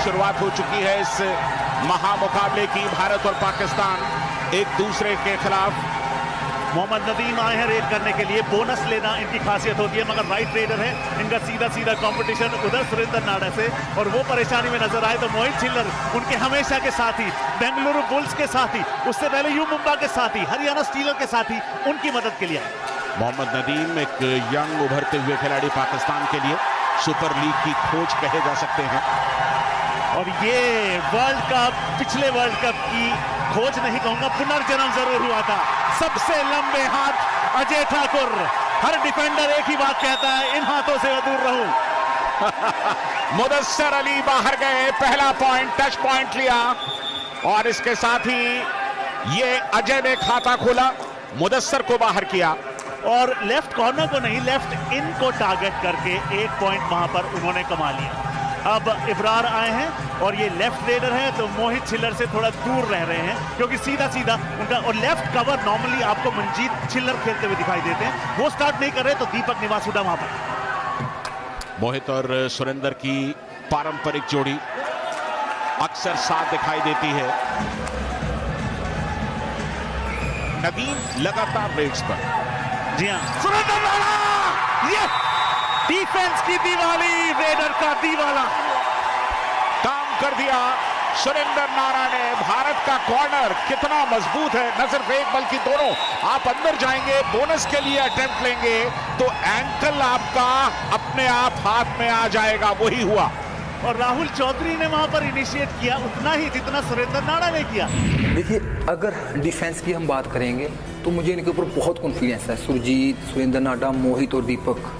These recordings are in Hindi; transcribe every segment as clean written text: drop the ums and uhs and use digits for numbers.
शुरुआत हो चुकी है इस महामुकाबले की। भारत और पाकिस्तान एक दूसरे के खिलाफ। मोहम्मद नदीम आए हैं रेड करने के लिए, बोनस लेना इनकी खासियत होती है, मगर राइट रेडर है। इनका सीधा सीधा कंपटीशन उधर सुरेंद्र नाडा से, और वो परेशानी में नजर आए तो मोहित छिल्लर उनके हमेशा के साथी, बेंगलुरु बुल्स के साथी, उससे पहले यू मुंबा के साथी, हरियाणा स्टीलर के साथी, उनकी मदद के लिए आए। मोहम्मद नदीम एक यंग उभरते हुए खिलाड़ी पाकिस्तान के लिए, सुपर लीग की खोज कहे जा सकते हैं। और ये वर्ल्ड कप, पिछले वर्ल्ड कप की खोज नहीं कहूंगा, पुनर्जन्म जरूर हुआ था। सबसे लंबे हाथ अजय ठाकुर। हर डिफेंडर एक ही बात कहता है, इन हाथों से दूर रहूं। मुदस्सर अली बाहर गए, पहला पॉइंट, टच पॉइंट लिया, और इसके साथ ही ये अजय ने खाता खोला, मुदस्सर को बाहर किया। और लेफ्ट कॉर्नर को नहीं, लेफ्ट इन को टारगेट करके एक पॉइंट वहां पर उन्होंने कमा लिया। अब इब्रार आए हैं और ये लेफ्ट रेडर है, तो मोहित छिल्लर से थोड़ा दूर रह रहे हैं, क्योंकि सीधा सीधा उनका, और लेफ्ट कवर नॉर्मली आपको मनजीत छिल्लर खेलते हुए दिखाई देते हैं, वो स्टार्ट नहीं कर रहे, तो दीपक निवासुडा वहां पर। मोहित और सुरेंद्र की पारंपरिक जोड़ी अक्सर साथ दिखाई देती है। नदीम लगातार रेड्स पर। जी हाँ, सुरेंद्र नाडा, ये डिफेंस की दिवाली, रेडर का दीवाला काम कर दिया सुरेंद्र नाडा ने। भारत का कॉर्नर कितना मजबूत है, न सिर्फ एक बल्कि दोनों। आप अंदर जाएंगे, बोनस के लिए अटेम्प्ट लेंगे, तो एंकल आपका अपने आप हाथ में आ जाएगा। वही हुआ। और राहुल चौधरी ने वहां पर इनिशिएट किया उतना ही जितना सुरेंद्र नाडा ने किया। देखिए, अगर डिफेंस की हम बात करेंगे तो मुझे इनके ऊपर बहुत कॉन्फिडेंस है। सुरजीत, सुरेंद्र नाडा, मोहित और दीपक,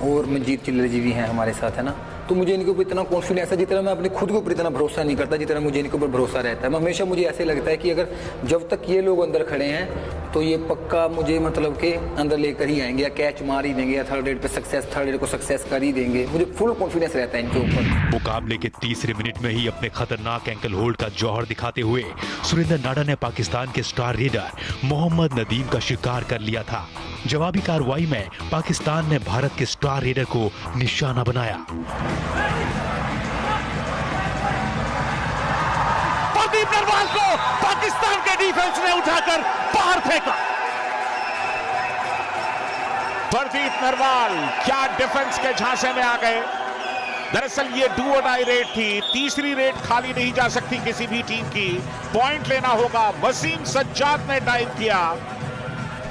और मनजीत छिल्लर जी भी हैं हमारे साथ, है ना। तो मुझे इनके ऊपर इतना कॉन्फिडेंस है, जितना मैं अपने खुद के ऊपर इतना भरोसा नहीं करता, जितना मुझे इनके ऊपर भरोसा रहता है। मैं हमेशा, मुझे ऐसे लगता है कि अगर जब तक ये लोग अंदर खड़े हैं तो ये पक्का मुझे मतलब के अंदर लेकर ही आएंगे, या कैच मार ही देंगे, या थर्ड रेड पे सक्सेस, थर्ड रेड को सक्सेस कर ही देंगे। मुझे फुल कॉन्फिडेंस रहता है इनके ऊपर। मुकाबले के तीसरे मिनट में ही अपने खतरनाक एंकल होल्ड का जौहर दिखाते हुए सुरेंद्र नाडा ने पाकिस्तान के स्टार रेडर मोहम्मद नदीम का शिकार कर लिया था। जवाबी कार्रवाई में पाकिस्तान ने भारत के स्टार रेडर को निशाना बनाया। प्रदीप नरवाल को पाकिस्तान के डिफेंस ने उठाकर बाहर फेंका। प्रदीप नरवाल क्या डिफेंस के झांसे में आ गए। दरअसल ये डू और डाई रेड थी, तीसरी रेड खाली नहीं जा सकती किसी भी टीम की, पॉइंट लेना होगा। वसीम सज्जाद ने डाइव किया।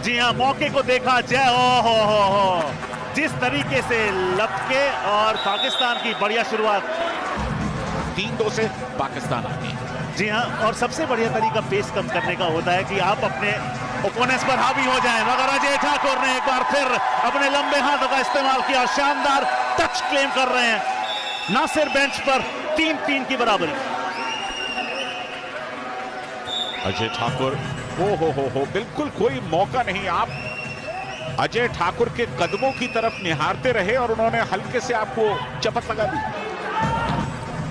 जी हाँ, मौके को देखा, जय हो जिस तरीके से लपके, और पाकिस्तान की बढ़िया शुरुआत। 3-2 से पाकिस्तान आगे। जी हाँ, और सबसे बढ़िया तरीका पेस कम करने का होता है कि आप अपने ओपोनेंट्स पर हावी हो जाएं, मगर अजय ठाकुर ने एक बार फिर अपने लंबे हाथों का इस्तेमाल किया, शानदार टच क्लेम कर रहे हैं। नासिर बेंच पर 3-3 की बराबरी। अजय ठाकुर, हो बिल्कुल कोई मौका नहीं। आप अजय ठाकुर के कदमों की तरफ निहारते रहे और उन्होंने हल्के से आपको चपत लगा दी।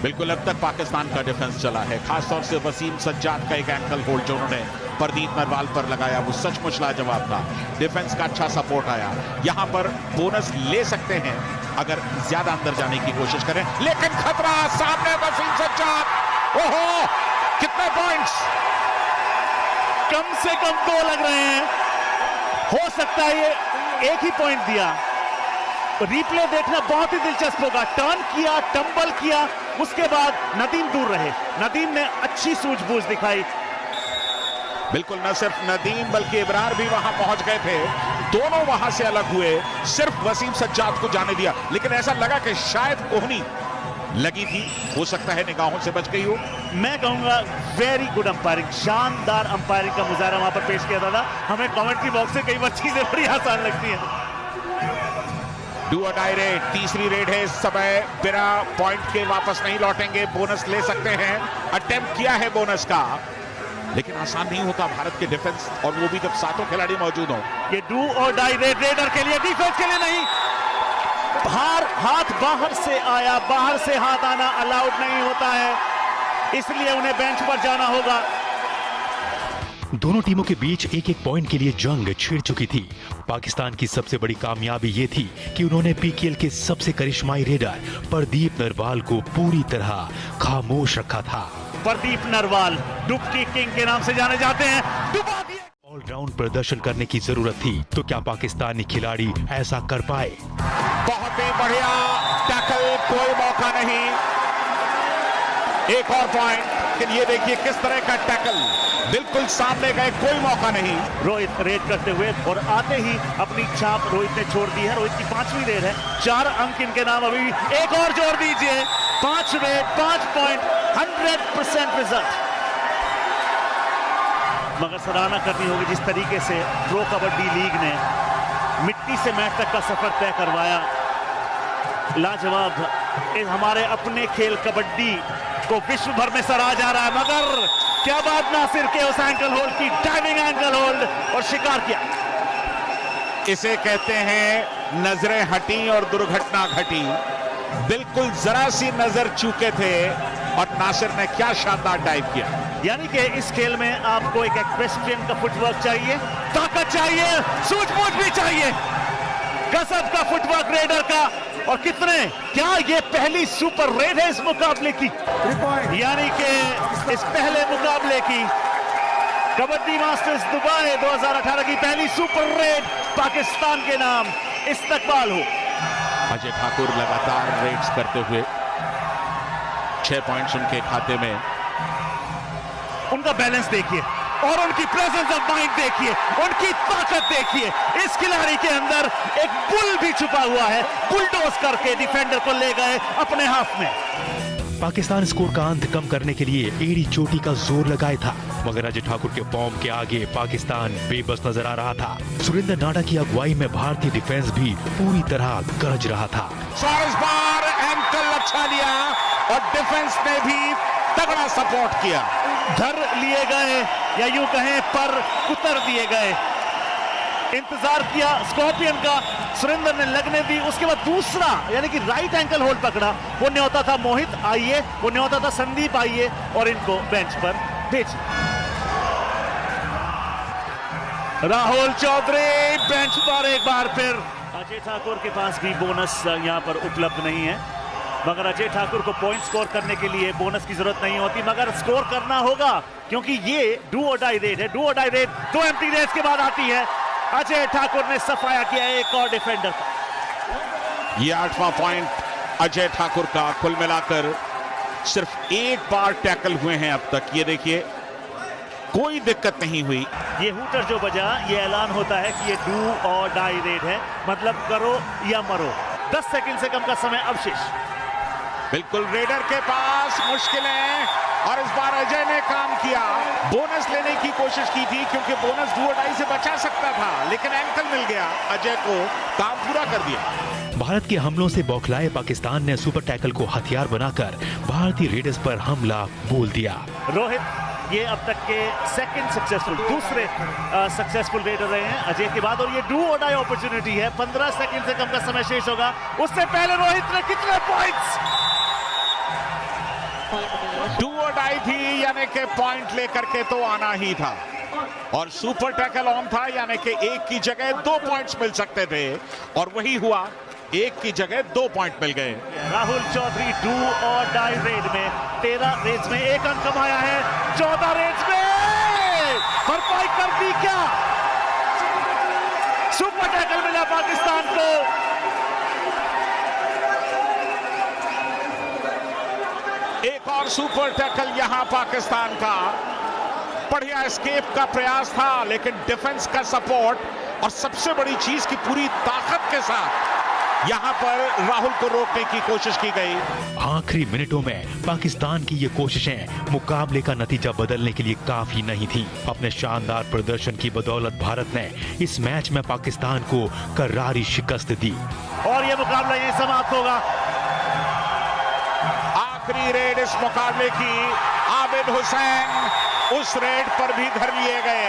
बिल्कुल अब तक पाकिस्तान का डिफेंस चला है, खासतौर से वसीम सज्जाद का एक एंकल होल्ड जो उन्होंने प्रदीप नरवाल पर लगाया, वो सचमुच लाजवाब था। डिफेंस का अच्छा सपोर्ट आया। यहां पर बोनस ले सकते हैं अगर ज्यादा अंदर जाने की कोशिश करें, लेकिन खतरा सामने। वसीम सज्जाद, ओहो, कितने पॉइंट्स? कम से कम 2 लग रहे हैं, हो सकता है ये एक ही पॉइंट दिया। रिप्ले देखना बहुत ही दिलचस्प होगा। टर्न किया, टंबल किया, उसके बाद नदीम दूर रहे। नदीम ने अच्छी सूझबूझ दिखाई। बिल्कुल, न सिर्फ नदीम बल्कि इब्रार भी वहां पहुंच गए थे। दोनों वहां से अलग हुए, सिर्फ वसीम सज्जाद को जाने दिया, लेकिन ऐसा लगा कि शायद कोहनी लगी थी, हो सकता है निगाहों से बच गई हो। मैं कहूंगा वेरी गुड अंपायरिंग, शानदार अंपायरिंग का मुजाहरा वहां पर पेश किया था। हमें कमेंट्री बॉक्स से कई बार चीजें बड़ी आसान लगती हैं। डू और डाई रेड, तीसरी रेड है इस समय, बिना पॉइंट के वापस नहीं लौटेंगे, बोनस ले सकते हैं। अटेम्प्ट किया है बोनस का, लेकिन आसान नहीं होता भारत के डिफेंस, और वो भी जब 7 खिलाड़ी मौजूद हो। ये डू और डाई रेड, रेडर के लिए, डिफेंस के लिए नहीं। हाथ बाहर से आया, बाहर से हाथ आना अलाउड नहीं होता है, इसलिए उन्हें बेंच पर जाना होगा। दोनों टीमों के बीच एक एक पॉइंट के लिए जंग छिड़ चुकी थी। पाकिस्तान की सबसे बड़ी कामयाबी ये थी कि उन्होंने पीकेएल के सबसे करिश्माई रेडर प्रदीप नरवाल को पूरी तरह खामोश रखा था। प्रदीप नरवाल डुबकी किंग के नाम से जाने जाते हैं। डुबा दिए। ऑलराउंड प्रदर्शन करने की जरूरत थी, तो क्या पाकिस्तानी खिलाड़ी ऐसा कर पाए? बहुत ही बढ़िया टैकल, कोई मौका नहीं। एक और पॉइंट, लेकिन ये देखिए किस तरह का टैकल, बिल्कुल सामने गए, कोई मौका नहीं। रोहित रेड करते हुए और आते ही अपनी छाप रोहित ने छोड़ दी है। रोहित की 5वीं रेड है, 4 अंक इनके नाम। अभी एक और जोड़ दीजिए, 5 रेड, 5 पॉइंट, 100% रिजल्ट। मगर सराहना करनी होगी जिस तरीके से प्रो कबड्डी लीग ने मिट्टी से मैच तक का सफर तय करवाया। लाजवाब हमारे अपने खेल कबड्डी को विश्व भर में सराहा जा रहा है। मगर क्या बात नासिर के उस एंकल होल्ड की, डाइविंग एंकल होल्ड, और शिकार किया। इसे कहते हैं नजरें हटी और दुर्घटना घटी। बिल्कुल जरा सी नजर चूके थे और नासिर ने क्या शानदार डाइव किया। यानी कि इस खेल में आपको एक एक्वेस्ट्रियन का फुटवर्क चाहिए, ताकत चाहिए, सूझबूझ भी चाहिए, गजब का फुटवर्क रेडर का। और कितने, क्या ये पहली सुपर रेड है इस मुकाबले की? यानी कि इस पहले मुकाबले की कबड्डी मास्टर्स दुबई 2018 की पहली सुपर रेड पाकिस्तान के नाम इस्तकबाल हो। अजय ठाकुर लगातार रेड्स करते हुए 6 पॉइंट्स उनके खाते में। उनका बैलेंस देखिए और उनकी प्रेजेंस ऑफ माइंड देखिए, उनकी ताकत देखिए। इस खिलाड़ी के अंदर एक बुल भी छुपा हुआ है। बुलडोज करके डिफेंडर को ले गए अपने हाथ में। पाकिस्तान स्कोर का अंत कम करने के लिए एड़ी चोटी का जोर लगाया था, मगर अजय ठाकुर के फॉर्म के आगे पाकिस्तान बेबस नजर आ रहा था। सुरेंद्र नाडा की अगुवाई में भारतीय डिफेंस भी पूरी तरह गरज रहा था। इस बार एंकल अच्छा लिया और डिफेंस ने भी तगड़ा सपोर्ट किया। धर लिए गए या यूं कहें पर कुतर दिए गए। इंतजार किया स्कॉर्पियन का, सुरेंद्र ने लगने दी। उसके बाद दूसरा यानी कि राइट एंकल होल्ड पकड़ा। वो न्योता था मोहित आइए, वो न्योता था संदीप आइए, और इनको बेंच पर भेज। राहुल चौधरी बेंच पर एक बार फिर। अजय ठाकुर के पास भी बोनस यहां पर उपलब्ध नहीं है, मगर अजय ठाकुर को पॉइंट स्कोर करने के लिए बोनस की जरूरत नहीं होती, मगर स्कोर करना होगा क्योंकि ये डू और डाई रेड है। डू और डाई रेड 2 एम्प्टी रेड्स के बाद आती है। अजय ठाकुर ने सफाया किया एक और डिफेंडर का। ये 8वां पॉइंट अजय ठाकुर का। कुल मिलाकर सिर्फ एक बार टैकल हुए हैं अब तक। ये देखिए कोई दिक्कत नहीं हुई। ये हूटर जो बजा, ये ऐलान होता है कि ये डू और डाई रेड है, मतलब करो या मरो। 10 सेकंड से कम का समय अवशेष। बिल्कुल रेडर के पास मुश्किलें, और इस बार अजय ने काम किया। बोनस लेने की कोशिश की थी क्योंकि बोनस डू और डाई से बचा सकता था, लेकिन एंकल मिल गया। अजय को काम पूरा कर दिया। भारत के हमलों से बौखलाए पाकिस्तान ने सुपर टैकल को हथियार बनाकर भारतीय रेडर्स पर हमला बोल दिया। रोहित ये अब तक के दूसरे सक्सेसफुल रेडर रहे हैं अजय के बाद, और ये डू और डाई अपॉर्चुनिटी है। 15 सेकंड से कम का समय शेष होगा। उससे पहले रोहित ने कितने पॉइंट्स? डू और डाई थी, यानी कि पॉइंट लेकर के तो आना ही था, और सुपर टैकल ऑन था, यानी कि एक की जगह 2 पॉइंट्स मिल सकते थे, और वही हुआ। एक की जगह 2 पॉइंट मिल गए। राहुल चौधरी डू और डाई रेड में 13 रेड्स में 1 अंक कमाया है। 14 रेड्स में भरपाई कर दी क्या? सुपर टैकल मिला पाकिस्तान को। एक और सुपर टैकल यहां पाकिस्तान का। बढ़िया एस्केप का प्रयास था, लेकिन डिफेंस का सपोर्ट और सबसे बड़ी चीज की पूरी ताकत के साथ यहां पर राहुल को रोकने की कोशिश की गई। आखिरी मिनटों में पाकिस्तान की ये कोशिशें मुकाबले का नतीजा बदलने के लिए काफी नहीं थी। अपने शानदार प्रदर्शन की बदौलत भारत ने इस मैच में पाकिस्तान को करारी शिकस्त दी, और ये मुकाबला यहीं समाप्त होगा। आखिरी रेड इस मुकाबले की। आबिद हुसैन उस रेड पर भी धर लिए गए।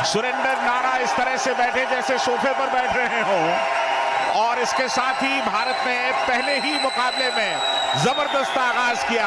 सुरेंद्र नाडा इस तरह से बैठे जैसे सोफे पर बैठ रहे हों, और इसके साथ ही भारत ने पहले ही मुकाबले में जबरदस्त आगाज किया।